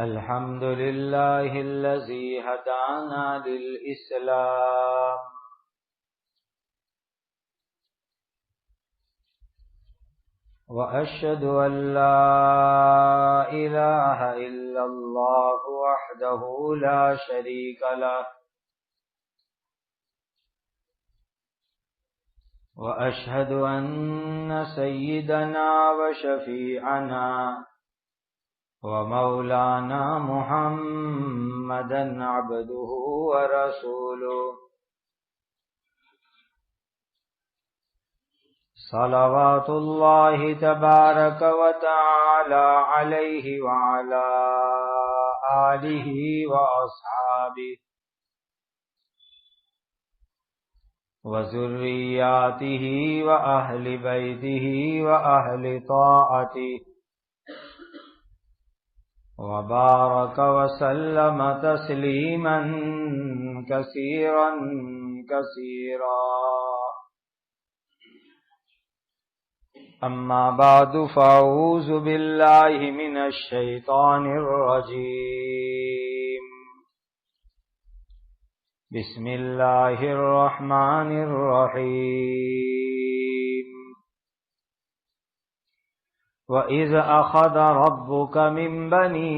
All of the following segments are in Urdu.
الحمد لله الذي هدانا للإسلام وأشهد أن لا إله إلا الله وحده لا شريك له وأشهد أن سيدنا وشفيعنا ومولانا محمدا عبده ورسوله صلوات الله تبارك وتعالى عليه وعلى آله وأصحابه وذرياته وأهل بيته وأهل طاعته وبارك وسلم تسليما كثيرا كثيرا أما بعد فأعوذ بالله من الشيطان الرجيم بسم الله الرحمن الرحيم وَإِذْ أَخَذَ رَبُّكَ مِنْ بَنِي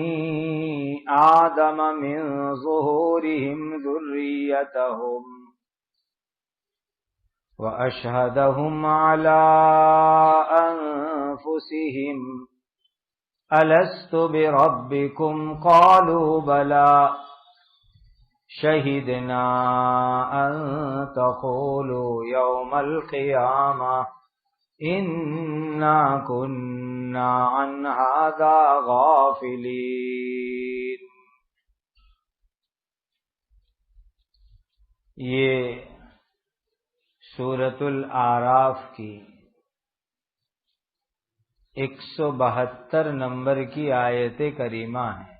آدَمَ مِنْ ظُهُورِهِمْ ذُرِّيَّتَهُمْ وَأَشْهَدَهُمْ عَلَى أَنفُسِهِمْ أَلَسْتُ بِرَبِّكُمْ قَالُوا بَلَى شَهِدْنَا أَن تَقُولُوا يَوْمَ الْقِيَامَةِ إِنَّا كُنَّا عَنْ هَذَا غَافِلِينَ۔ یہ سورۃ الاعراف کی 172 نمبر کی آیت کریمہ ہے۔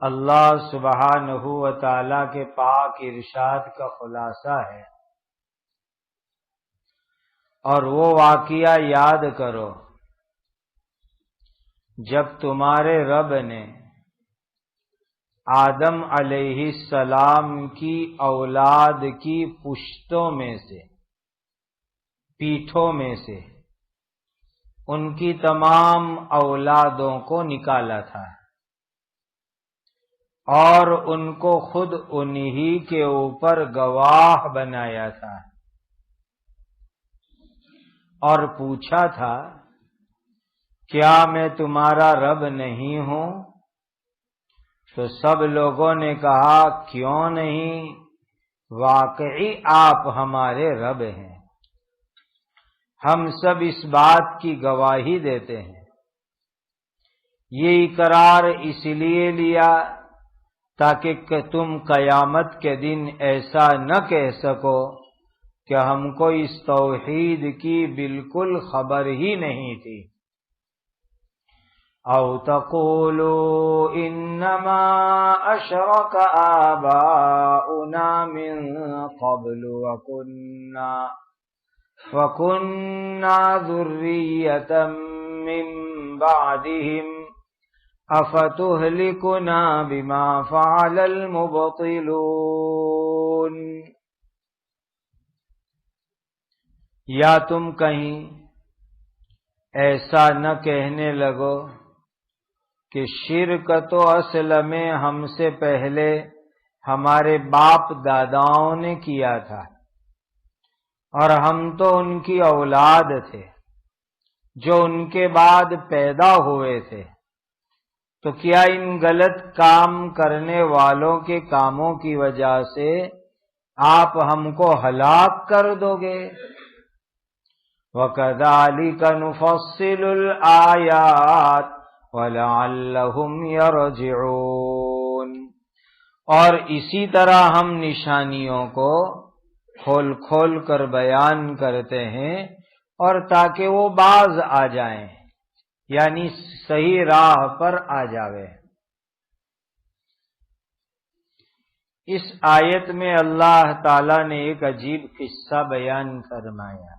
اللہ سبحانہ و تعالی کے پاک ارشاد کا خلاصہ ہے، اور وہ واقعہ یاد کرو جب تمہارے رب نے آدم علیہ السلام کی اولاد کی پشتوں میں سے، پیٹھوں میں سے ان کی تمام اولادوں کو نکالا تھا اور ان کو خود انہی کے اوپر گواہ بنایا تھا، اور پوچھا تھا کیا میں تمہارا رب نہیں ہوں؟ تو سب لوگوں نے کہا کیوں نہیں، واقعی آپ ہمارے رب ہیں، ہم سب اس بات کی گواہی دیتے ہیں۔ یہ اقرار اس لیے لیا تاکہ تم قیامت کے دن ایسا نہ کہہ سکو کہ ہم کو اس توحید کی بالکل خبر ہی نہیں تھی، او تقولوا انما اشرک آباؤنا من قبل وكنا ذریۃ من بعدهم افتہلکنا بما فعل المبطلون۔ یا تم کہیں ایسا نہ کہنے لگو کہ شرک تو اصل میں ہم سے پہلے ہمارے باپ داداؤں نے کیا تھا، اور ہم تو ان کی اولاد تھے جو ان کے بعد پیدا ہوئے تھے، تو کیا ان غلط کام کرنے والوں کے کاموں کی وجہ سے آپ ہم کو ہلاک کر دو گے؟ وَكَذَلِكَ نُفَصِّلُ الْآيَاتِ وَلَعَلَّهُمْ يَرْجِعُونَ، اور اسی طرح ہم نشانیوں کو کھول کھول کر بیان کرتے ہیں، اور تاکہ وہ باز آ جائیں، یعنی صحیح راہ پر آ جاوے۔ اس آیت میں اللہ تعالی نے ایک عجیب قصہ بیان فرمایا۔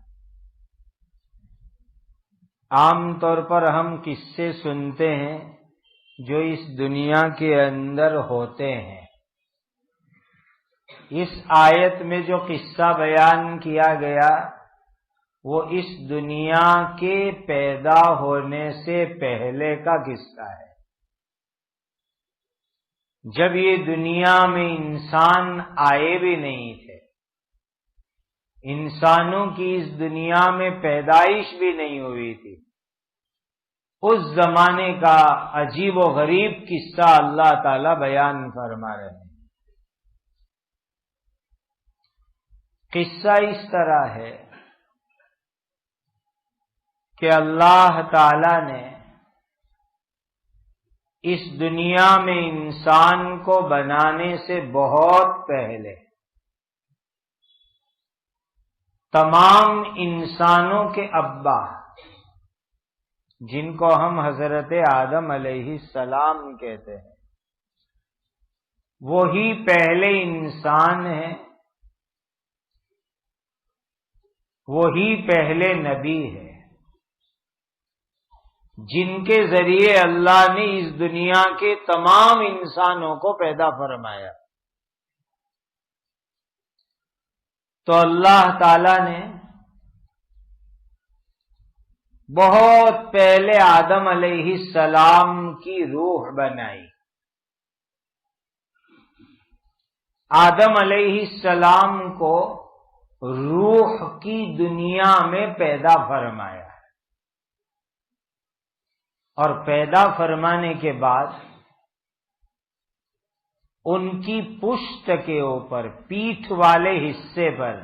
عام طور پر ہم قصے سنتے ہیں جو اس دنیا کے اندر ہوتے ہیں۔ اس آیت میں جو قصہ بیان کیا گیا وہ اس دنیا کے پیدا ہونے سے پہلے کا قصہ ہے۔ جب یہ دنیا میں انسان آئے بھی نہیں تھے، انسانوں کی اس دنیا میں پیدائش بھی نہیں ہوئی تھی، اس زمانے کا عجیب و غریب قصہ اللہ تعالی بیان فرما رہے ہیں۔ قصہ اس طرح ہے کہ اللہ تعالی نے اس دنیا میں انسان کو بنانے سے بہت پہلے تمام انسانوں کے ابا، جن کو ہم حضرت آدم علیہ السلام کہتے ہیں، وہی پہلے انسان ہیں، وہی پہلے نبی ہے، جن کے ذریعے اللہ نے اس دنیا کے تمام انسانوں کو پیدا فرمایا۔ تو اللہ تعالی نے بہت پہلے آدم علیہ السلام کی روح بنائی۔ آدم علیہ السلام کو روح کی دنیا میں پیدا فرمایا، اور پیدا فرمانے کے بعد ان کی پشت کے اوپر، پیٹھ والے حصے پر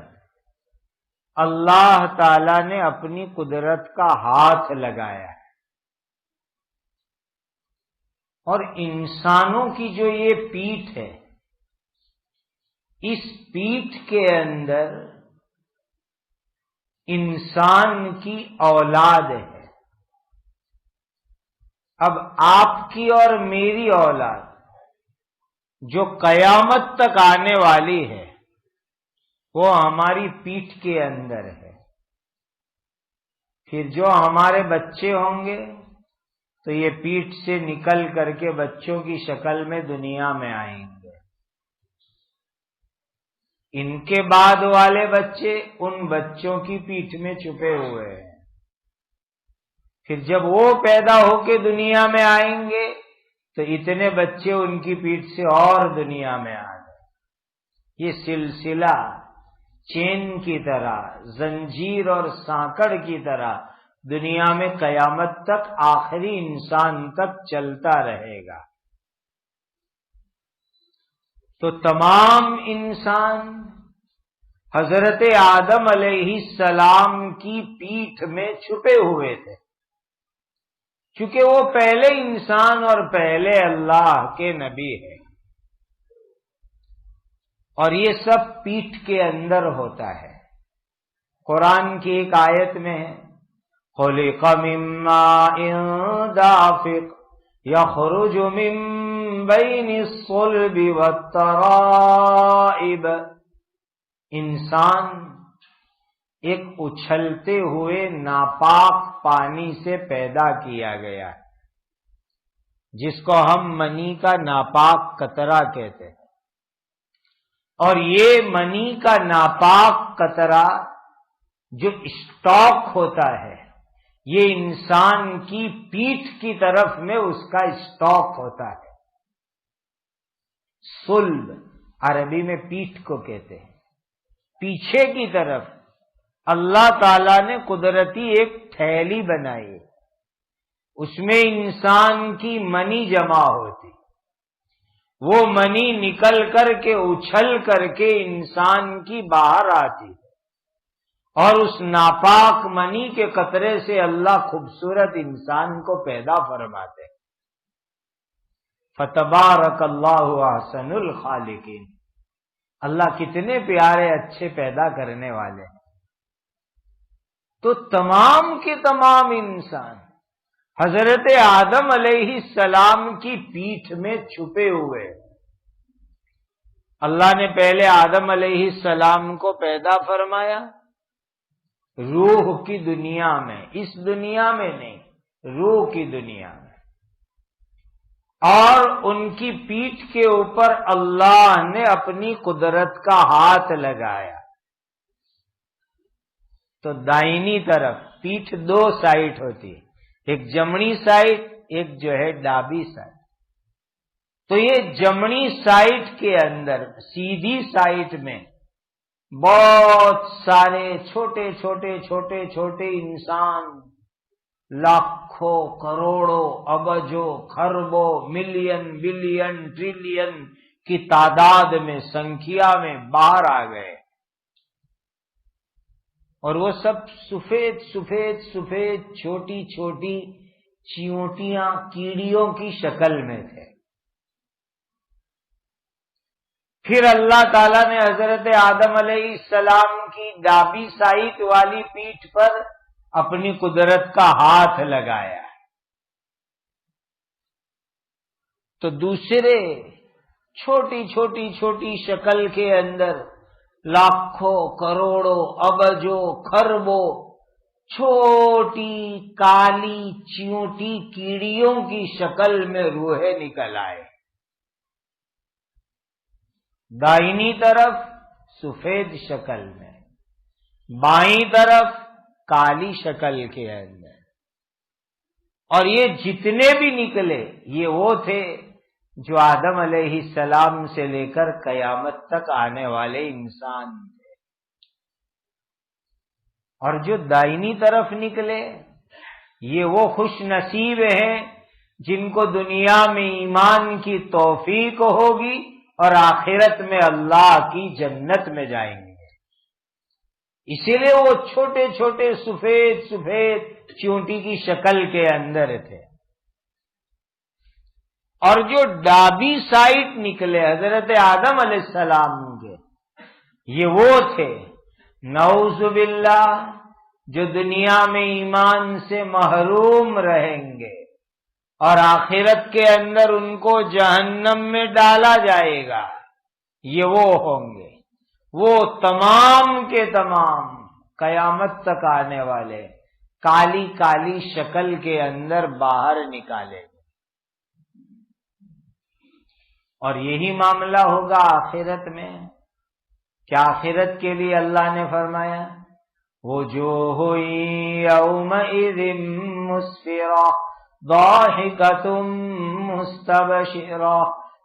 اللہ تعالی نے اپنی قدرت کا ہاتھ لگایا ہے، اور انسانوں کی جو یہ پیٹھ ہے، اس پیٹھ کے اندر انسان کی اولاد ہے۔ اب آپ کی اور میری اولاد جو قیامت تک آنے والی ہے وہ ہماری پیٹھ کے اندر ہے۔ پھر جو ہمارے بچے ہوں گے تو یہ پیٹھ سے نکل کر کے بچوں کی شکل میں دنیا میں آئیں گے۔ ان کے بعد والے بچے ان بچوں کی پیٹھ میں چھپے ہوئے ہیں۔ پھر جب وہ پیدا ہو کے دنیا میں آئیں گے تو اتنے بچے ان کی پیٹھ سے اور دنیا میں آ گئے۔ یہ سلسلہ چین کی طرح، زنجیر اور سانکڑ کی طرح دنیا میں قیامت تک، آخری انسان تک چلتا رہے گا۔ تو تمام انسان حضرت آدم علیہ السلام کی پیٹھ میں چھپے ہوئے تھے، چونکہ وہ پہلے انسان اور پہلے اللہ کے نبی ہے، اور یہ سب پیٹھ کے اندر ہوتا ہے۔ قرآن کی ایک آیت میں ہے خلق من ماء دافق یخرج من بین الصلب والترائب، انسان ایک اچھلتے ہوئے ناپاک پانی سے پیدا کیا گیا ہے، جس کو ہم منی کا ناپاک قطرہ کہتے ہیں، اور یہ منی کا ناپاک قطرہ جو اسٹاک ہوتا ہے، یہ انسان کی پیٹھ کی طرف میں اس کا اسٹاک ہوتا ہے۔ صلب عربی میں پیٹھ کو کہتے ہیں، پیچھے کی طرف اللہ تعالی نے قدرتی ایک تھیلی بنائی، اس میں انسان کی منی جمع ہوتی، وہ منی نکل کر کے اچھل کر کے انسان کی باہر آتی، اور اس ناپاک منی کے قطرے سے اللہ خوبصورت انسان کو پیدا فرماتے۔ فتبارک اللہ احسن الخالقین، اللہ کتنے پیارے اچھے پیدا کرنے والے ہیں۔ تو تمام کے تمام انسان حضرت آدم علیہ السلام کی پیٹھ میں چھپے ہوئے۔ اللہ نے پہلے آدم علیہ السلام کو پیدا فرمایا، روح کی دنیا میں، اس دنیا میں نہیں، روح کی دنیا میں۔ اور ان کی پیٹھ کے اوپر اللہ نے اپنی قدرت کا ہاتھ لگایا۔ تو دائنی طرف پیٹھ دو سائٹ ہوتی ہے، ایک جمنی سائٹ، ایک جو ہے ڈابی سائٹ۔ تو یہ جمنی سائٹ کے اندر سیدھی سائٹ میں بہت سارے چھوٹے چھوٹے چھوٹے چھوٹے انسان، لاکھوں کروڑوں ابجوں خربوں ملین بلین ٹریلین کی تعداد میں، سنکھیا میں باہر آ گئے، اور وہ سب سفید سفید سفید چھوٹی چھوٹی چیونٹیاں، کیڑیوں کی شکل میں تھے۔ پھر اللہ تعالیٰ نے حضرت آدم علیہ السلام کی ڈابی سائٹ والی پیٹھ پر اپنی قدرت کا ہاتھ لگایا، تو دوسرے چھوٹی چھوٹی چھوٹی شکل کے اندر لاکھوں کروڑوں ابجوں خربوں چھوٹی کالی چیونٹی کیڑیوں کی شکل میں روحیں نکل آئے۔ دائنی طرف سفید شکل میں، بائیں طرف کالی شکل کے اندر، اور یہ جتنے بھی نکلے یہ وہ تھے جو آدم علیہ السلام سے لے کر قیامت تک آنے والے انسان تھے۔ اور جو دائنی طرف نکلے یہ وہ خوش نصیب ہیں جن کو دنیا میں ایمان کی توفیق ہوگی اور آخرت میں اللہ کی جنت میں جائیں گے۔ اسی لیے وہ چھوٹے چھوٹے سفید سفید چیونٹی کی شکل کے اندر تھے۔ اور جو ڈابی سائٹ نکلے حضرت آدم علیہ السلام کے، یہ وہ تھے نعوذ باللہ جو دنیا میں ایمان سے محروم رہیں گے، اور آخرت کے اندر ان کو جہنم میں ڈالا جائے گا۔ یہ وہ ہوں گے، وہ تمام کے تمام قیامت تک آنے والے کالی کالی شکل کے اندر باہر نکالے گے۔ اور یہی معاملہ ہوگا آخرت میں۔ کیا آخرت کے لیے اللہ نے فرمایا وجوہ یومئذ مسفرہ ضاحکۃ مستبشرہ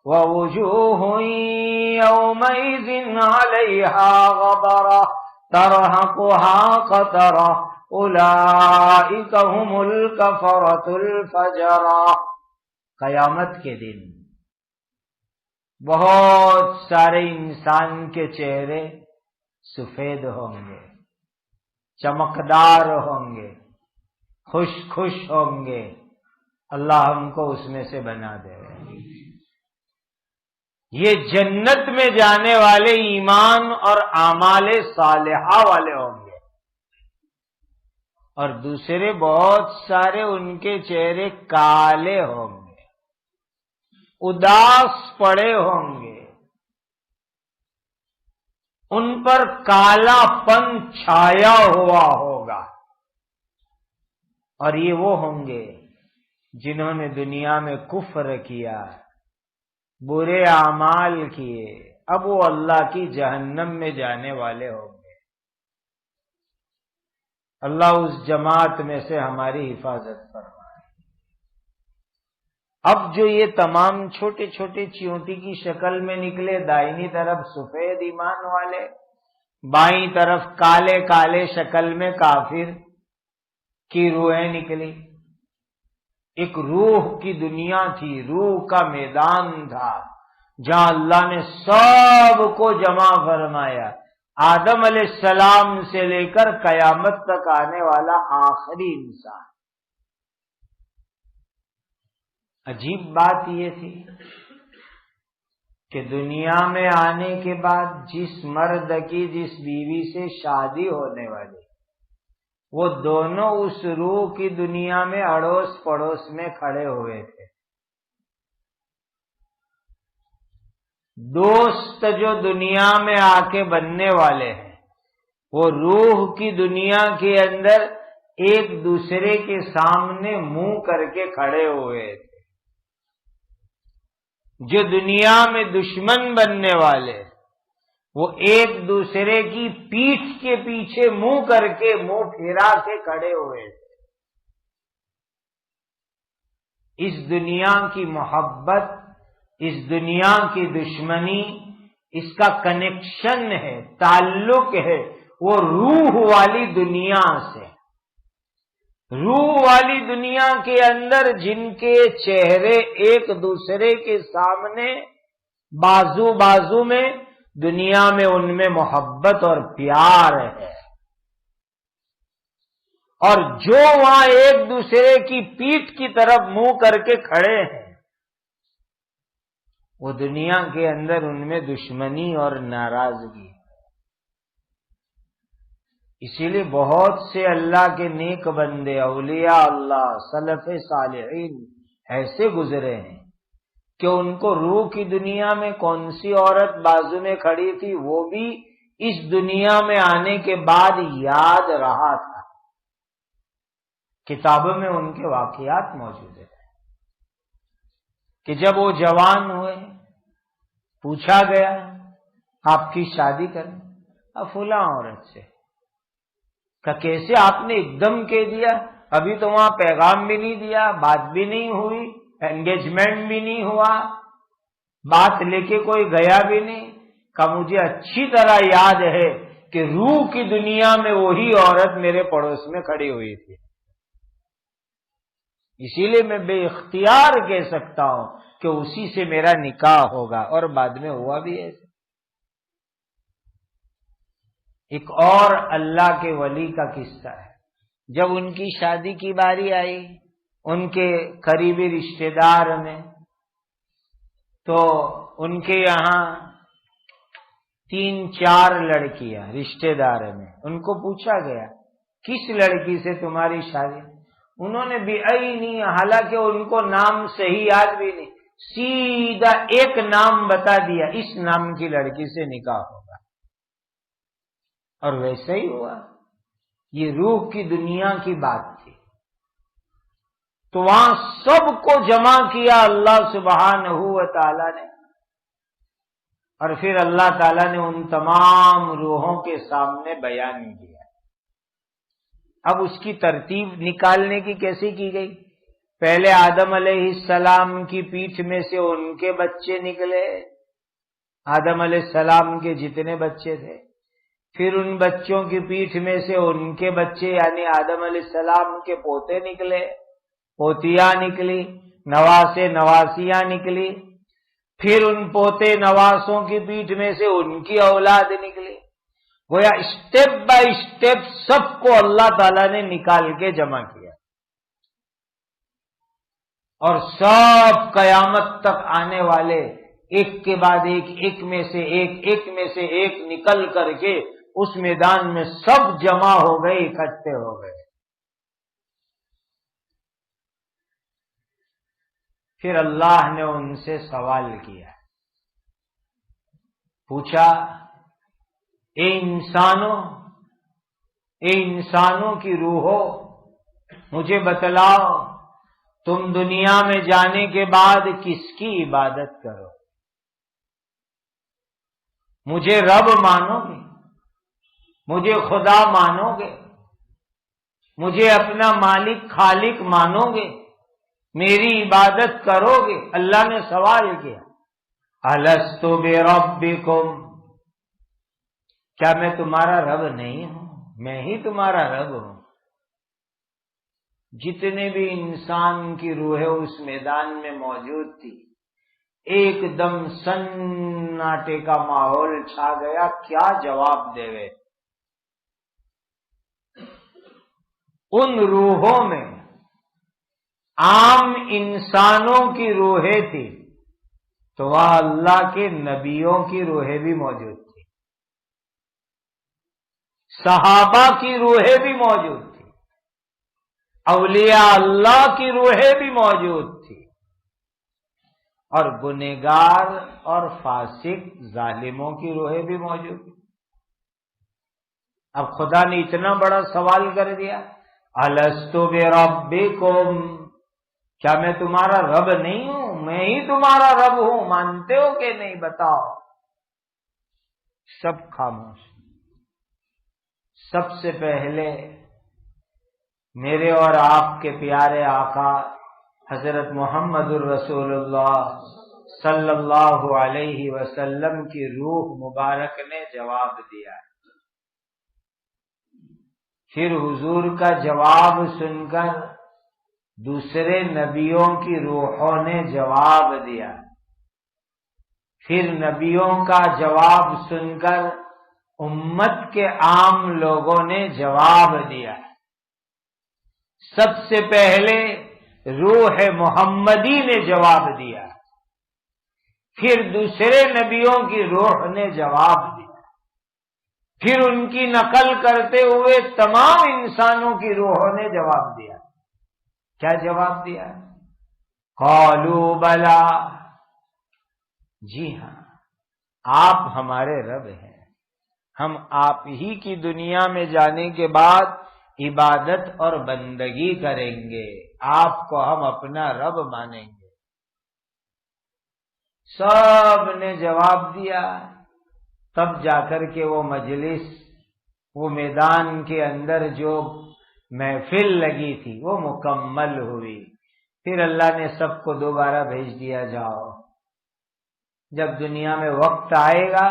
ووجوہ یومئذ علیہا غبرہ ترہقہا قترہ اولئک ھم الکفرۃ الفجرہ۔ قیامت کے دن بہت سارے انسان کے چہرے سفید ہوں گے، چمکدار ہوں گے، خوش خوش ہوں گے۔ اللہ ہم کو اس میں سے بنا دے۔ یہ جنت میں جانے والے ایمان اور اعمال صالحہ والے ہوں گے، اور دوسرے بہت سارے ان کے چہرے کالے ہوں گے، اداس پڑے ہوں گے، ان پر کالا پن چھایا ہوا ہوگا۔ اور یہ وہ ہوں گے جنہوں نے دنیا میں کفر کیا، برے اعمال کیے، اب وہ اللہ کی جہنم میں جانے والے ہوں گے۔ اللہ اس جماعت میں سے ہماری حفاظت فرمائے۔ اب جو یہ تمام چھوٹے چھوٹے چیونٹی کی شکل میں نکلے، دائنی طرف سفید ایمان والے، بائیں طرف کالے کالے شکل میں کافر کی روحیں نکلی۔ ایک روح کی دنیا تھی، روح کا میدان تھا، جہاں اللہ نے سب کو جمع فرمایا، آدم علیہ السلام سے لے کر قیامت تک آنے والا آخری انسان۔ عجیب بات یہ تھی کہ دنیا میں آنے کے بعد جس مرد کی جس بیوی سے شادی ہونے والی، وہ دونوں اس روح کی دنیا میں اڑوس پڑوس میں کھڑے ہوئے تھے۔ دوست جو دنیا میں آ کے بننے والے ہیں، وہ روح کی دنیا کے اندر ایک دوسرے کے سامنے منہ کر کے کھڑے ہوئے تھے. جو دنیا میں دشمن بننے والے وہ ایک دوسرے کی پیٹھ کے پیچھے منہ کر کے منہ پھیرا کے کھڑے ہوئے تھے. اس دنیا کی محبت، اس دنیا کی دشمنی، اس کا کنیکشن ہے، تعلق ہے وہ روح والی دنیا سے. روح والی دنیا کے اندر جن کے چہرے ایک دوسرے کے سامنے بازو بازو میں، دنیا میں ان میں محبت اور پیار ہے. اور جو وہاں ایک دوسرے کی پیٹھ کی طرف منہ کر کے کھڑے ہیں، وہ دنیا کے اندر ان میں دشمنی اور ناراضگی. اسی لیے بہت سے اللہ کے نیک بندے، اولیاء اللہ، سلف صالحین ایسے گزرے ہیں کہ ان کو روح کی دنیا میں کون سی عورت بازو میں کھڑی تھی وہ بھی اس دنیا میں آنے کے بعد یاد رہا تھا. کتابوں میں ان کے واقعات موجود ہیں کہ جب وہ جوان ہوئے، پوچھا گیا آپ کی شادی کریں، اب فلاں عورت سے. کہ کیسے آپ نے ایک دم کہہ دیا؟ ابھی تو وہاں پیغام بھی نہیں دیا، بات بھی نہیں ہوئی، انگیجمنٹ بھی نہیں ہوا، بات لے کے کوئی گیا بھی نہیں. کہ مجھے اچھی طرح یاد ہے کہ روح کی دنیا میں وہی عورت میرے پڑوس میں کھڑی ہوئی تھی، اسی لیے میں بے اختیار کہہ سکتا ہوں کہ اسی سے میرا نکاح ہوگا، اور بعد میں ہوا بھی ایسے. ایک اور اللہ کے ولی کا قصہ ہے. جب ان کی شادی کی باری آئی ان کے قریبی رشتہ دار میں، تو ان کے یہاں 3-4 لڑکیاں رشتہ دار میں. ان کو پوچھا گیا کس لڑکی سے تمہاری شادی؟ انہوں نے بعینی، حالانکہ ان کو نام صحیح یاد بھی نہیں، سیدھا ایک نام بتا دیا، اس نام کی لڑکی سے نکاح ہوگا. اور ویسا ہی ہوا. یہ روح کی دنیا کی بات تھی. تو وہاں سب کو جمع کیا اللہ سبحانہ و تعالی نے، اور پھر اللہ تعالی نے ان تمام روحوں کے سامنے بیان کیا. اب اس کی ترتیب نکالنے کی کیسے کی گئی؟ پہلے آدم علیہ السلام کی پیٹھ میں سے ان کے بچے نکلے، آدم علیہ السلام کے جتنے بچے تھے. پھر ان بچوں کی پیٹھ میں سے ان کے بچے یعنی آدم علیہ السلام کے پوتے نکلے، پوتیاں نکلی، نواسے نواسیاں نکلی. پھر ان پوتے نواسوں کی پیٹھ میں سے ان کی اولاد نکلی. گویا اسٹیپ بائی اسٹیپ سب کو اللہ تعالی نے نکال کے جمع کیا، اور سب قیامت تک آنے والے ایک کے بعد ایک، ایک میں سے ایک، ایک میں سے ایک نکل کر کے اس میدان میں سب جمع ہو گئے، اکٹھے ہو گئے. پھر اللہ نے ان سے سوال کیا، پوچھا اے انسانوں کی روحو، مجھے بتلاؤ تم دنیا میں جانے کے بعد کس کی عبادت کرو؟ مجھے رب مانو گے؟ مجھے خدا مانو گے؟ مجھے اپنا مالک خالق مانو گے؟ میری عبادت کرو گے؟ اللہ نے سوال کیا الست بربکم، کیا میں تمہارا رب نہیں ہوں؟ میں ہی تمہارا رب ہوں. جتنے بھی انسان کی روحیں اس میدان میں موجود تھی، ایک دم سناٹے کا ماحول چھا گیا. کیا جواب دے گئے؟ ان روحوں میں عام انسانوں کی روحیں تھی، تو وہاں اللہ کے نبیوں کی روحیں بھی موجود تھی، صحابہ کی روحیں بھی موجود تھی، اولیاء اللہ کی روحیں بھی موجود تھی، اور گنہگار اور فاسق ظالموں کی روحیں بھی موجود تھی. اب خدا نے اتنا بڑا سوال کر دیا، الستو بربکم، کیا میں تمہارا رب نہیں ہوں؟ میں ہی تمہارا رب ہوں، مانتے ہو کہ نہیں؟ بتاؤ۔ سب خاموش۔ سب سے پہلے میرے اور آپ کے پیارے آقا حضرت محمد الرسول اللہ صلی اللہ علیہ وسلم کی روح مبارک نے جواب دیا۔ پھر حضور کا جواب سن کر دوسرے نبیوں کی روحوں نے جواب دیا، پھر نبیوں کا جواب سن کر امت کے عام لوگوں نے جواب دیا۔ سب سے پہلے روح محمدی نے جواب دیا، پھر دوسرے نبیوں کی روح نے جواب دیا، پھر ان کی نقل کرتے ہوئے تمام انسانوں کی روحوں نے جواب دیا۔ کیا جواب دیا؟ قالوا بلا، جی ہاں آپ ہمارے رب ہیں، ہم آپ ہی کی دنیا میں جانے کے بعد عبادت اور بندگی کریں گے، آپ کو ہم اپنا رب مانیں گے۔ سب نے جواب دیا، تب جا کر کے وہ مجلس، وہ میدان کے اندر جو محفل لگی تھی وہ مکمل ہوئی۔ پھر اللہ نے سب کو دوبارہ بھیج دیا، جاؤ، جب دنیا میں وقت آئے گا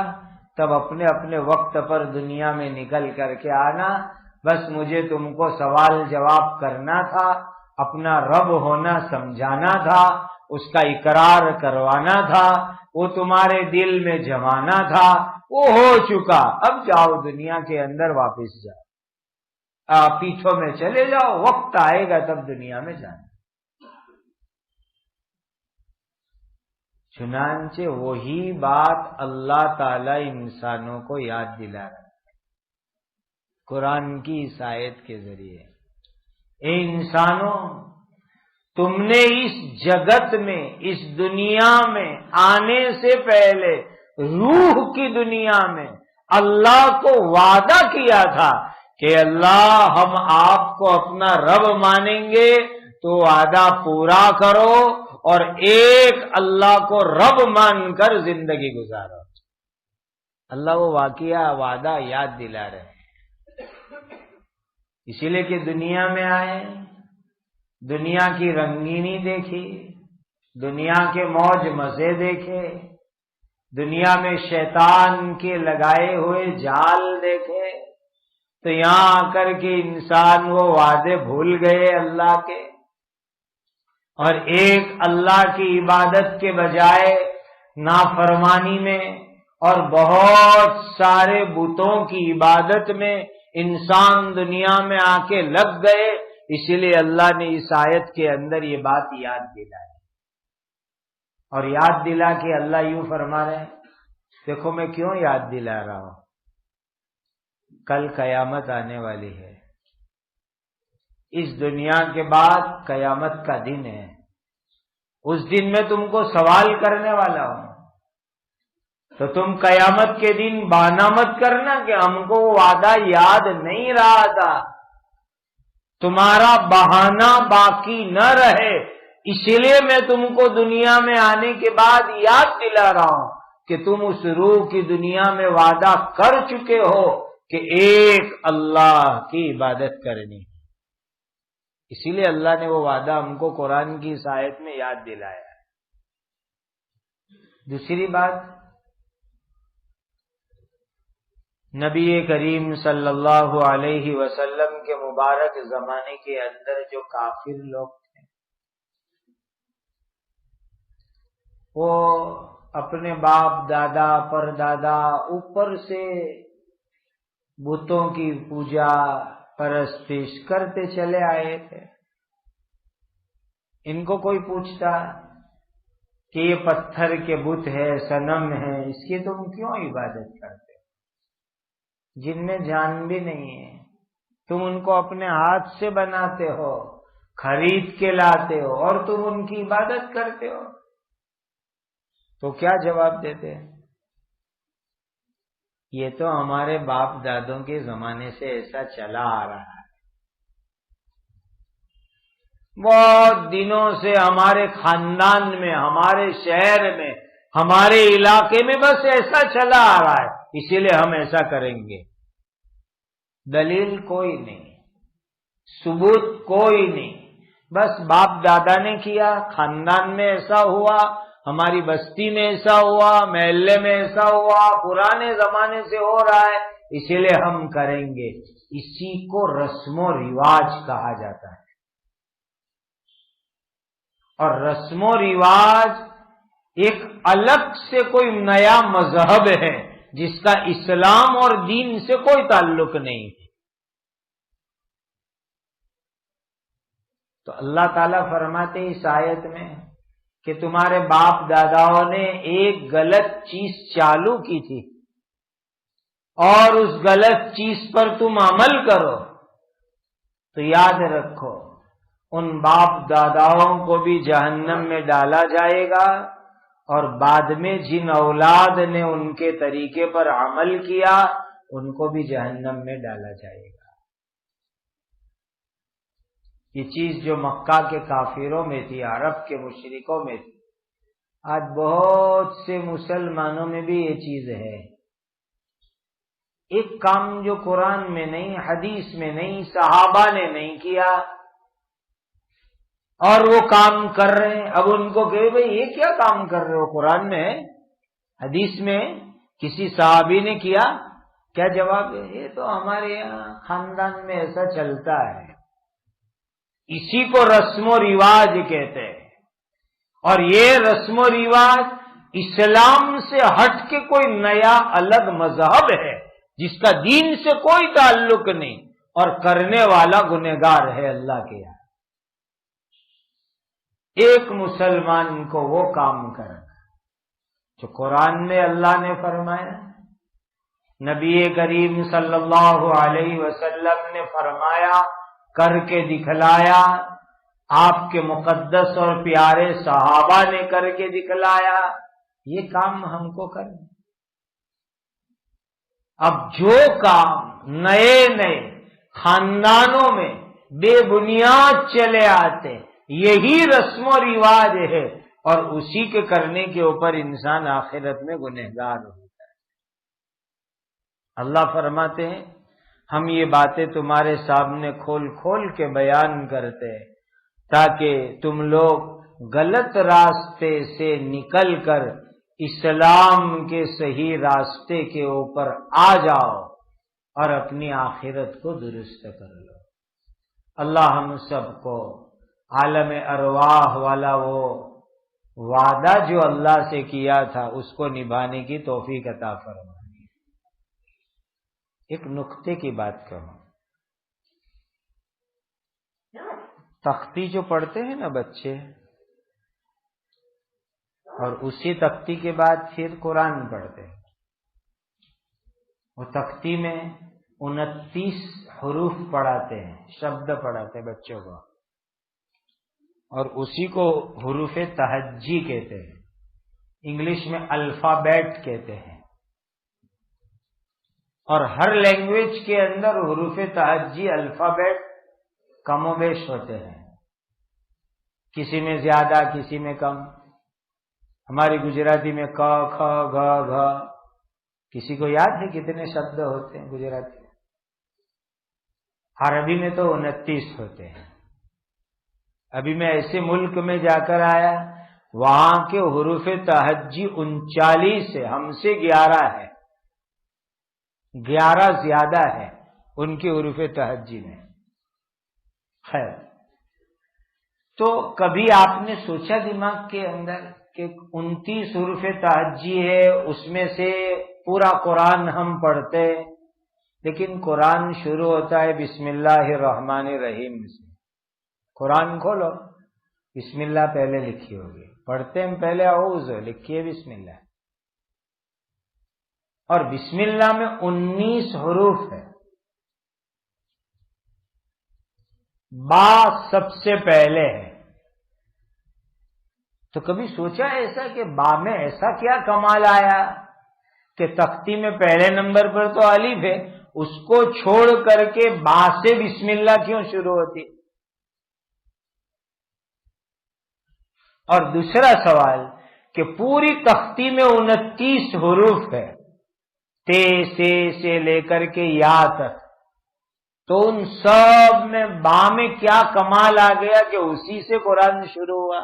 تب اپنے اپنے وقت پر دنیا میں نکل کر کے آنا، بس مجھے تم کو سوال جواب کرنا تھا، اپنا رب ہونا سمجھانا تھا، اس کا اقرار کروانا تھا، وہ تمہارے دل میں جمانا تھا، وہ ہو چکا، اب جاؤ دنیا کے اندر واپس جاؤ، پیچھوں میں چلے جاؤ، وقت آئے گا تب دنیا میں جانا۔ چنانچہ وہی بات اللہ تعالی انسانوں کو یاد دلا رہا ہے قرآن کی اس آیت کے ذریعے، اے انسانوں، تم نے اس جگت میں، اس دنیا میں آنے سے پہلے روح کی دنیا میں اللہ کو وعدہ کیا تھا کہ اللہ ہم آپ کو اپنا رب مانیں گے، تو وعدہ پورا کرو اور ایک اللہ کو رب مان کر زندگی گزارو۔ اللہ وہ واقعہ وعدہ یاد دلا رہے ہیں، اسی لیے کہ دنیا میں آئے، دنیا کی رنگینی دیکھی، دنیا کے موج مزے دیکھے، دنیا میں شیطان کے لگائے ہوئے جال دیکھے، تو یہاں آ کر کے انسان وہ وعدے بھول گئے اللہ کے، اور ایک اللہ کی عبادت کے بجائے نافرمانی میں اور بہت سارے بتوں کی عبادت میں انسان دنیا میں آ کے لگ گئے۔ اسی لیے اللہ نے اس آیت کے اندر یہ بات یاد دلائی، اور یاد دلا کے اللہ یوں فرما رہے ہیں، دیکھو میں کیوں یاد دلا رہا ہوں، کل قیامت آنے والی ہے، اس دنیا کے بعد قیامت کا دن ہے، اس دن میں تم کو سوال کرنے والا ہوں، تو تم قیامت کے دن بہانہ مت کرنا کہ ہم کو وعدہ یاد نہیں رہا تھا، تمہارا بہانہ باقی نہ رہے، اسی لیے میں تم کو دنیا میں آنے کے بعد یاد دلا رہا ہوں کہ تم اس روح کی دنیا میں وعدہ کر چکے ہو کہ ایک اللہ کی عبادت کرنی، اسی لیے اللہ نے وہ وعدہ ہم کو قرآن کی اس آیت میں یاد دلایا۔ دوسری بات، نبی کریم صلی اللہ علیہ وسلم کے مبارک زمانے کے اندر جو کافر لوگ تھے، وہ اپنے باپ دادا پر دادا اوپر سے بتوں کی پوجا پرستش کرتے چلے آئے تھے۔ ان کو کوئی پوچھتا کہ یہ پتھر کے بت ہے، صنم ہے، اس کی تم کیوں عبادت کرتے، جن میں جان بھی نہیں ہے، تم ان کو اپنے ہاتھ سے بناتے ہو، خرید کے لاتے ہو، اور تم ان کی عبادت کرتے ہو، تو کیا جواب دیتے ہیں؟ یہ تو ہمارے باپ دادوں کے زمانے سے ایسا چلا آ رہا ہے، بہت دنوں سے ہمارے خاندان میں، ہمارے شہر میں، ہمارے علاقے میں بس ایسا چلا آ رہا ہے، اسی لیے ہم ایسا کریں گے۔ دلیل کوئی نہیں، ثبوت کوئی نہیں، بس باپ دادا نے کیا، خاندان میں ایسا ہوا، ہماری بستی میں ایسا ہوا، محلے میں ایسا ہوا، پرانے زمانے سے ہو رہا ہے، اسی لیے ہم کریں گے۔ اسی کو رسم و رواج کہا جاتا ہے، اور رسم و رواج ایک الگ سے کوئی نیا مذہب ہے جس کا اسلام اور دین سے کوئی تعلق نہیں ہے۔ تو اللہ تعالیٰ فرماتے اس آیت میں کہ تمہارے باپ داداؤں نے ایک غلط چیز چالو کی تھی اور اس غلط چیز پر تم عمل کرو، تو یاد رکھو ان باپ داداؤں کو بھی جہنم میں ڈالا جائے گا، اور بعد میں جن اولاد نے ان کے طریقے پر عمل کیا ان کو بھی جہنم میں ڈالا جائے گا۔ یہ چیز جو مکہ کے کافروں میں تھی، عرب کے مشرکوں میں تھی، آج بہت سے مسلمانوں میں بھی یہ چیز ہے۔ ایک کام جو قرآن میں نہیں، حدیث میں نہیں، صحابہ نے نہیں کیا اور وہ کام کر رہے ہیں، اب ان کو کہ بھئی یہ کیا کام کر رہے ہو؟ قرآن میں ہے، حدیث میں کسی صحابی نے کیا، کیا جواب ہے؟ یہ تو ہمارے یہاں خاندان میں ایسا چلتا ہے۔ اسی کو رسم و رواج کہتے ہیں، اور یہ رسم و رواج اسلام سے ہٹ کے کوئی نیا الگ مذہب ہے جس کا دین سے کوئی تعلق نہیں، اور کرنے والا گنہگار ہے اللہ کے یہاں۔ ایک مسلمان کو وہ کام کرنا جو قرآن میں اللہ نے فرمایا، نبی کریم صلی اللہ علیہ وسلم نے فرمایا، کر کے دکھلایا، آپ کے مقدس اور پیارے صحابہ نے کر کے دکھلایا، یہ کام ہم کو کرنا۔ اب جو کام نئے نئے خاندانوں میں بے بنیاد چلے آتے، یہی رسم و رواج ہے، اور اسی کے کرنے کے اوپر انسان آخرت میں گنہگار ہوتا ہے۔ اللہ فرماتے ہیں ہم یہ باتیں تمہارے سامنے کھول کھول کے بیان کرتے ہیں تاکہ تم لوگ غلط راستے سے نکل کر اسلام کے صحیح راستے کے اوپر آ جاؤ اور اپنی آخرت کو درست کر لو۔ اللہ ہم سب کو عالم ارواح والا وہ وعدہ جو اللہ سے کیا تھا اس کو نبھانے کی توفیق عطا فرمائے۔ ایک نقطے کی بات کروں، تختی جو پڑھتے ہیں نا بچے، اور اسی تختی کے بعد پھر قرآن پڑھتے ہیں، وہ تختی میں 29 حروف پڑھاتے ہیں، شبد پڑھاتے ہیں بچوں کو، اور اسی کو حروف تہجی کہتے ہیں، انگلش میں الفابیٹ کہتے ہیں، اور ہر لینگویج کے اندر حروف تہجی الفابیٹ کم و بیش ہوتے ہیں، کسی میں زیادہ کسی میں کم۔ ہماری گجراتی میں ک کھ گھ گھ، کسی کو یاد ہے کتنے شبد ہوتے ہیں گجراتی میں؟ عربی میں تو 29 ہوتے ہیں۔ ابھی میں ایسے ملک میں جا کر آیا، وہاں کے حروف تہجی 39 ہے، ہم سے 11 ہے، 11 زیادہ ہے ان کے حروف تہجی میں۔ خیر، تو کبھی آپ نے سوچا دماغ کے اندر کہ 29 حروف تہجی ہے، اس میں سے پورا قرآن ہم پڑھتے، لیکن قرآن شروع ہوتا ہے بسم اللہ الرحمن الرحیم سے۔ قرآن کھولو، بسم اللہ پہلے لکھی ہوگی، پڑھتے ہیں پہلے اعوذ، لکھیے بسم اللہ، اور بسم اللہ میں 19 حروف ہے، با سب سے پہلے ہے۔ تو کبھی سوچا ایسا کہ با میں ایسا کیا کمال آیا کہ تختی میں پہلے نمبر پر تو الف ہے، اس کو چھوڑ کر کے با سے بسم اللہ کیوں شروع ہوتی؟ اور دوسرا سوال کہ پوری تختی میں 29 حروف ہے، تے سے لے کر کے یا تک، تو ان سب میں با میں کیا کمال آ گیا کہ اسی سے قرآن شروع ہوا؟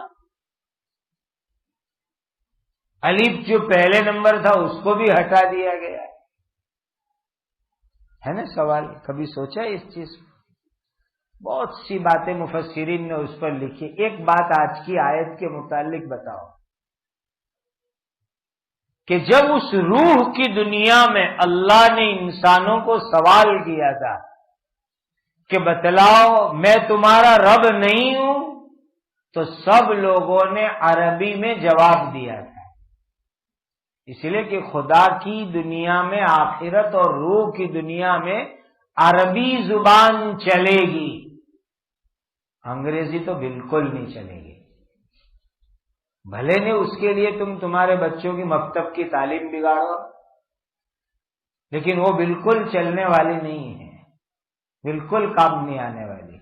الف جو پہلے نمبر تھا اس کو بھی ہٹا دیا گیا ہے نا سوال؟ کبھی سوچا اس چیز کو؟ بہت سی باتیں مفسرین نے اس پر لکھی. ایک بات آج کی آیت کے متعلق بتاؤ کہ جب اس روح کی دنیا میں اللہ نے انسانوں کو سوال کیا تھا کہ بتلاؤ میں تمہارا رب نہیں ہوں، تو سب لوگوں نے عربی میں جواب دیا تھا. اس لیے کہ خدا کی دنیا میں، آخرت اور روح کی دنیا میں عربی زبان چلے گی، انگریزی تو بالکل نہیں چلے گی. بھلے نے اس کے لیے تمہارے بچوں کی مکتب کی تعلیم بگاڑو، لیکن وہ بالکل چلنے والی نہیں ہے، بالکل کام نہیں آنے والی.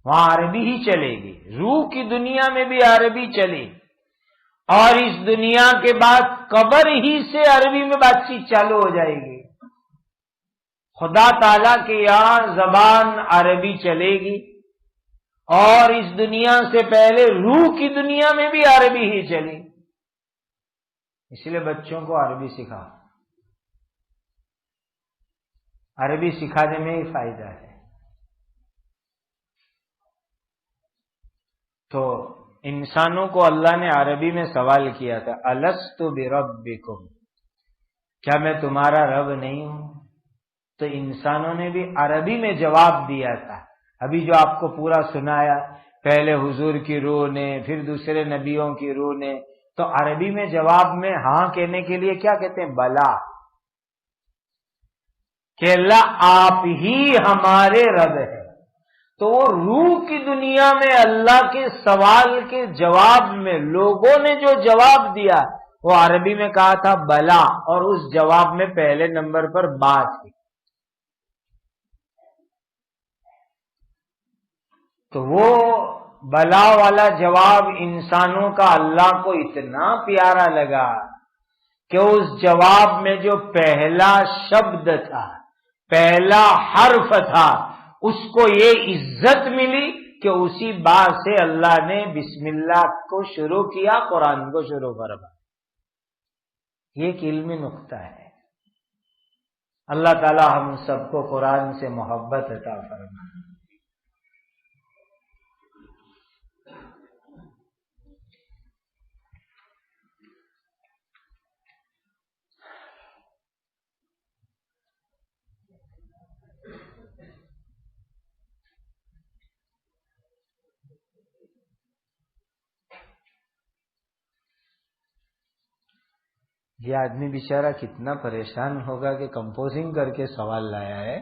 وہاں عربی ہی چلے گی. روح کی دنیا میں بھی عربی چلے، اور اس دنیا کے بعد قبر ہی سے عربی میں بات چیت چالو ہو جائے گی. خدا تعالی کے یہاں زبان عربی چلے گی، اور اس دنیا سے پہلے روح کی دنیا میں بھی عربی ہی چلی. اس لیے بچوں کو عربی سکھاؤ، عربی سکھانے میں ہی فائدہ ہے. تو انسانوں کو اللہ نے عربی میں سوال کیا تھا، الست بربکم، کیا میں تمہارا رب نہیں ہوں؟ تو انسانوں نے بھی عربی میں جواب دیا تھا. ابھی جو آپ کو پورا سنایا، پہلے حضور کی روح نے، پھر دوسرے نبیوں کی روح نے، تو عربی میں جواب میں ہاں کہنے کے لیے کیا کہتے ہیں؟ بلا، کہ اللہ آپ ہی ہمارے رب ہے. تو وہ روح کی دنیا میں اللہ کے سوال کے جواب میں لوگوں نے جو جواب دیا وہ عربی میں کہا تھا بلا، اور اس جواب میں پہلے نمبر پر با تھی. تو وہ بلا والا جواب انسانوں کا اللہ کو اتنا پیارا لگا کہ اس جواب میں جو پہلا شبد تھا، پہلا حرف تھا، اس کو یہ عزت ملی کہ اسی بات سے اللہ نے بسم اللہ کو شروع کیا، قرآن کو شروع فرمایا. یہ ایک علمی نقطہ ہے. اللہ تعالی ہم سب کو قرآن سے محبت عطا فرمائے. یہ آدمی بیچارہ کتنا پریشان ہوگا کہ کمپوزنگ کر کے سوال لایا ہے،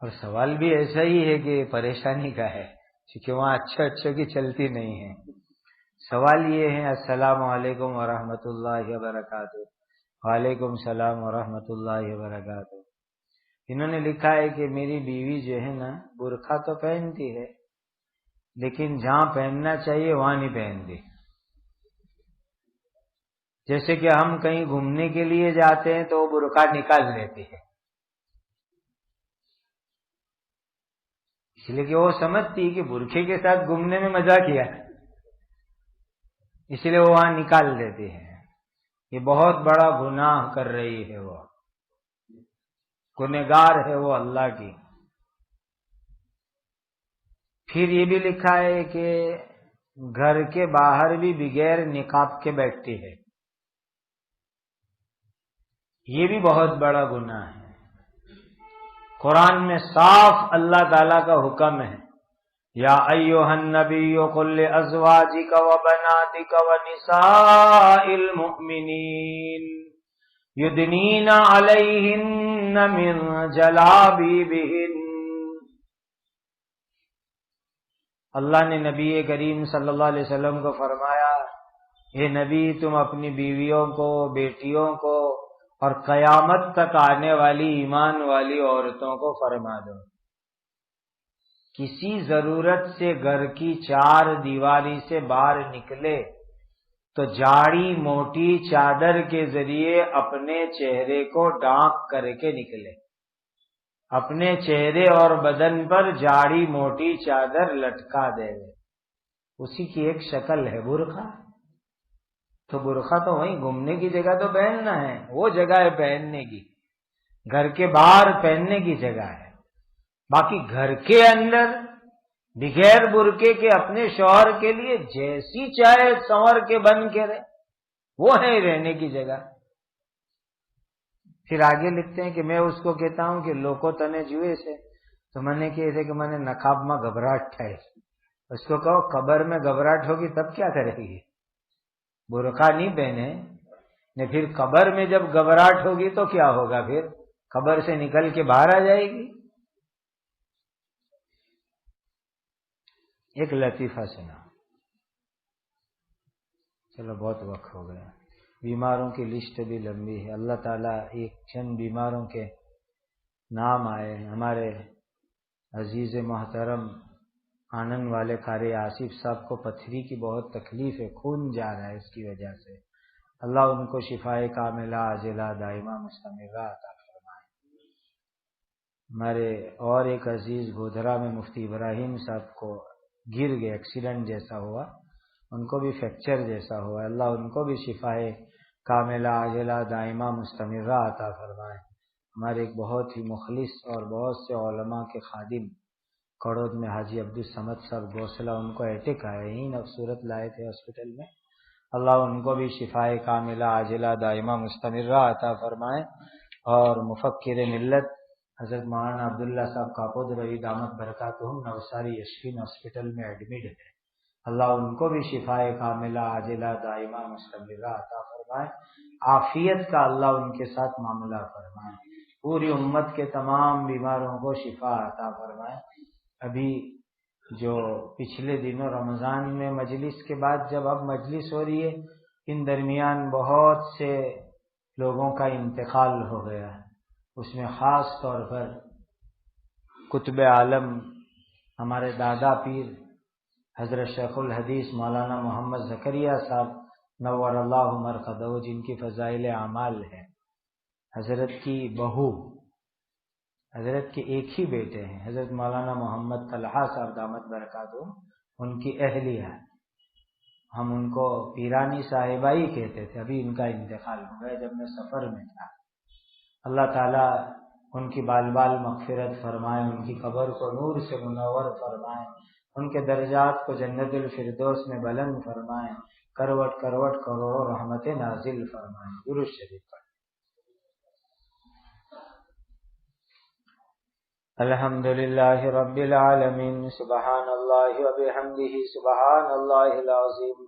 اور سوال بھی ایسا ہی ہے کہ پریشانی کا ہے، کیونکہ وہاں اچھا کی چلتی نہیں ہے. سوال یہ ہے، السلام علیکم ورحمۃ اللہ وبرکاتہ. وعلیکم السلام ورحمۃ اللہ وبرکاتہ. انہوں نے لکھا ہے کہ میری بیوی جو ہے نا برقع تو پہنتی ہے، لیکن جہاں پہننا چاہیے وہاں نہیں پہنتی. جیسے کہ ہم کہیں گھومنے کے لیے جاتے ہیں تو وہ برقع نکال لیتی ہے، اس لیے کہ وہ سمجھتی کہ برقعے کے ساتھ گھومنے میں مزہ کیا ہے، اس لیے وہ وہاں نکال دیتی ہے. یہ بہت بڑا گناہ کر رہی ہے، وہ گنہگار ہے وہ اللہ کی. پھر یہ بھی لکھا ہے کہ گھر کے باہر بھی بغیر نقاب کے بیٹھتی ہے، یہ بھی بہت بڑا گناہ ہے. قرآن میں صاف اللہ تعالی کا حکم ہے، یا ایھا النبی قل لازواجک وبناتک ونساء المؤمنین یدنین علیہن من جلابیبہن. اللہ نے نبی کریم صلی اللہ علیہ وسلم کو فرمایا، اے نبی تم اپنی بیویوں کو، بیٹیوں کو اور قیامت تک آنے والی ایمان والی عورتوں کو فرما دو، کسی ضرورت سے گھر کی چار دیواری سے باہر نکلے تو جاڑی موٹی چادر کے ذریعے اپنے چہرے کو ڈھانک کر کے نکلے، اپنے چہرے اور بدن پر جاڑی موٹی چادر لٹکا دے، اسی کی ایک شکل ہے برقع۔ تو برقع تو وہیں گھومنے کی جگہ تو پہننا ہے، وہ جگہ ہے پہننے کی، گھر کے باہر پہننے کی جگہ ہے، باقی گھر کے اندر بغیر برقعے کے اپنے شوہر کے لیے جیسی چاہے سنور کے بن کے رہے، وہ ہے رہنے کی جگہ۔ پھر آگے لکھتے ہیں کہ میں اس کو کہتا ہوں کہ لوکو تنے جوئے سے، تو میں نے کہے کہ میں نے نقاب میں گھبراہٹ ٹھائے، اس کو کہو قبر میں گھبراہٹ ہوگی تب کیا کرے گی، برقع نہیں پہنے نے، پھر قبر میں جب گھبراہٹ ہوگی تو کیا ہوگا، پھر قبر سے نکل کے باہر آ جائے گی۔ ایک لطیفہ سنا، چلو بہت وقت ہو گیا، بیماروں کی لسٹ بھی لمبی ہے، اللہ تعالیٰ ایک چند بیماروں کے نام آئے، ہمارے عزیز محترم آنند والے قاری آصف صاحب کو پتھری کی بہت تکلیف ہے، خون جا رہا ہے اس کی وجہ سے، اللہ ان کو شفائے کاملہ عاجلہ دائمہ مستمرہ عطا فرمائے۔ ہمارے اور ایک عزیز گودھرا میں مفتی ابراہیم صاحب کو گر گئے، ایکسیڈنٹ جیسا ہوا، ان کو بھی فریکچر جیسا ہوا، اللہ ان کو بھی شفائے کاملہ عاجلہ دائمہ مستمرہ عطا فرمائے۔ ہمارے ایک بہت ہی مخلص اور بہت سے علماء کے خادم کڑود میں حاجی عبدالصمد صاحب گوسلہ، ان کو اٹیک آئے ہی صورت لائے تھے ہاسپٹل میں، اللہ ان کو بھی شفائے کاملہ عاجلہ دائمہ مستمرہ عطا فرمائے۔ اور مفکر ملت حضرت مولانا عبداللہ صاحب کاپود روی دامت برکاتہم نوساری یشفین ہاسپٹل میں ایڈمٹ ہے، اللہ ان کو بھی شفائے کاملہ عاجلہ دائمہ مستمرہ عطا فرمائے، عافیت کا اللہ ان کے ساتھ معاملہ فرمائے، پوری امت کے تمام بیماروں کو شفا عطا فرمائے۔ ابھی جو پچھلے دنوں رمضان میں مجلس کے بعد جب اب مجلس ہو رہی ہے، ان درمیان بہت سے لوگوں کا انتقال ہو گیا، اس میں خاص طور پر قطب عالم ہمارے دادا پیر حضرت شیخ الحدیث مولانا محمد زکریا صاحب نور اللہ مرقدہ، جن کی فضائل اعمال ہے، حضرت کی بہو، حضرت کے ایک ہی بیٹے ہیں حضرت مولانا محمد طلحہ صاحب دامت برکاتہم، ان کی اہلیہ، ہم ان کو پیرانی صاحبہ ہی کہتے تھے، ابھی ان کا انتقال ہو گیا جب میں سفر میں تھا، اللہ تعالیٰ ان کی بال بال مغفرت فرمائے، ان کی قبر کو نور سے منور فرمائے، ان کے درجات کو جنت الفردوس میں بلند فرمائے، کروٹ کروٹ کروڑوں رحمت نازل فرمائے۔ درود شریف پڑھ۔ الحمد للہ رب العالمین، سبحان اللہ وبحمدہ، سبحان اللہ العظیم،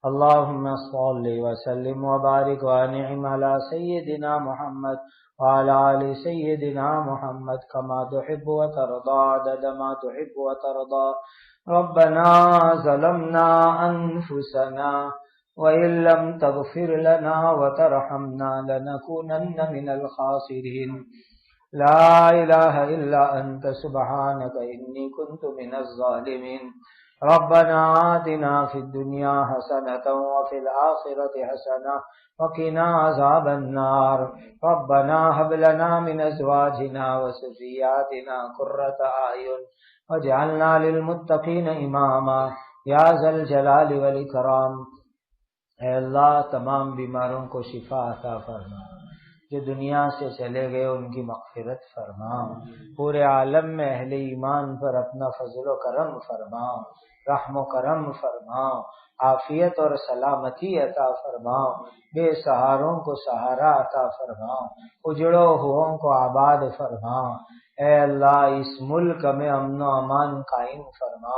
اللہم صل وسلم وبارک وانعم علی سیدنا محمد وعلى آل سيدنا محمد كما تحب وترضى عدد ما تحب وترضى ربنا ظلمنا أنفسنا وإن لم تغفر لنا وترحمنا لنكونن من الخاسرين لا إله إلا أنت سبحانك إني كنت من الظالمين ربنا آتنا في الدنيا حسنة وفي الآخرة حسنة وقنا عذاب النار ربنا هب لنا من أزواجنا وذرياتنا قرة أعين واجعلنا للمتقين إماما یا ذا الجلال والإکرام۔ اے اللہ تمام بیماروں کو شفا عطا فرما، جو دنیا سے چلے گئے ان کی مغفرت فرما، پورے عالم میں اہل ایمان پر اپنا فضل و کرم فرما، رحم و کرم فرما، عافیت اور سلامتی عطا فرما، بے سہاروں کو سہارا عطا فرما، اجڑوں ہووں کو آباد فرما۔ اے اللہ اس ملک میں امن و امان قائم فرما،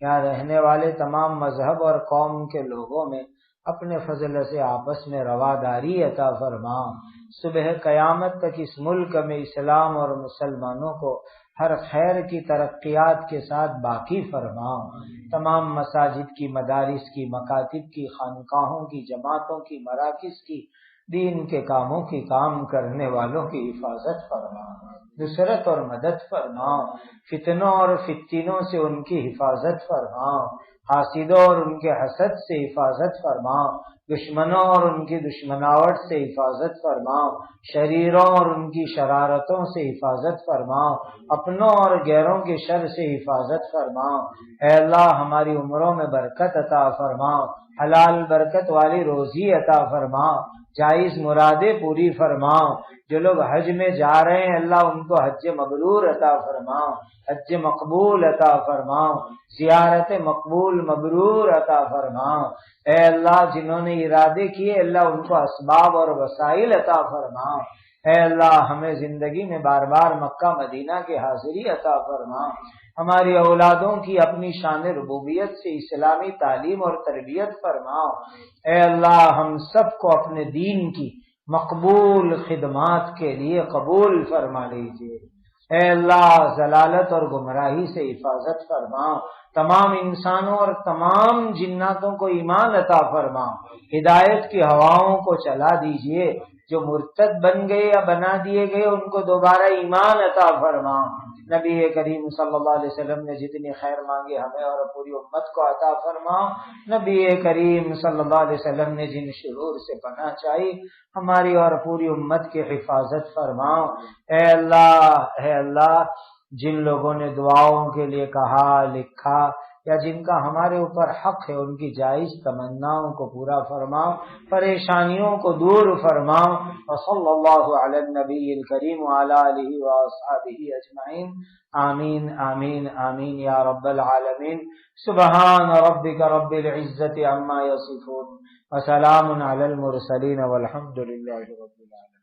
یہاں رہنے والے تمام مذہب اور قوم کے لوگوں میں اپنے فضل سے آپس میں رواداری عطا فرما، صبح قیامت تک اس ملک میں اسلام اور مسلمانوں کو ہر خیر کی ترقیات کے ساتھ باقی فرما، تمام مساجد کی، مدارس کی، مکاتب کی، خانقاہوں کی، جماعتوں کی، مراکز کی، دین کے کاموں کی کام کرنے والوں کی حفاظت فرما، نصرت اور مدد فرما، فتنوں اور فتنوں سے ان کی حفاظت فرما، حاسدوں اور ان کے حسد سے حفاظت فرما، دشمنوں اور ان کی دشمناوٹ سے حفاظت فرما، شریروں اور ان کی شرارتوں سے حفاظت فرما، اپنوں اور غیروں کے شر سے حفاظت فرما۔ اے اللہ ہماری عمروں میں برکت عطا فرما، حلال برکت والی روزی عطا فرما، جائز مرادیں پوری فرما۔ جو لوگ حج میں جا رہے ہیں اللہ ان کو حج مبرور عطا فرما، حج مقبول عطا فرما، زیارت مقبول مبرور عطا فرما۔ اے اللہ جنہوں نے ارادے کیے اللہ ان کو اسباب اور وسائل عطا فرما۔ اے اللہ ہمیں زندگی میں بار بار مکہ مدینہ کے حاضری عطا فرما، ہماری اولادوں کی اپنی شان ربوبیت سے اسلامی تعلیم اور تربیت فرما۔ اے اللہ ہم سب کو اپنے دین کی مقبول خدمات کے لیے قبول فرما لیجیے۔ اے اللہ ضلالت اور گمراہی سے حفاظت فرما، تمام انسانوں اور تمام جناتوں کو ایمان عطا فرما، ہدایت کی ہواؤں کو چلا دیجیے، جو مرتد بن گئے یا بنا دیے گئے ان کو دوبارہ ایمان عطا فرما۔ نبی کریم صلی اللہ علیہ وسلم نے جتنی خیر مانگی ہمیں اور پوری امت کو عطا فرما۔ نبی کریم صلی اللہ علیہ وسلم نے جن شرور سے پناہ چاہی ہماری اور پوری امت کی حفاظت فرما۔ اے اللہ جن لوگوں نے دعاؤں کے لیے کہا لکھا یا جن کا ہمارے اوپر حق ہے ان کی جائز تمناؤں کو پورا فرما، پریشانیوں کو دور فرما۔ وصلی اللہ علی النبی الکریم وعلی آلہ واصحابہ اجمعین، آمین آمین آمین یا رب العالمین۔ سبحان ربک رب العزت عما یصفون وسلام علی المرسلین والحمد للہ رب العالمین۔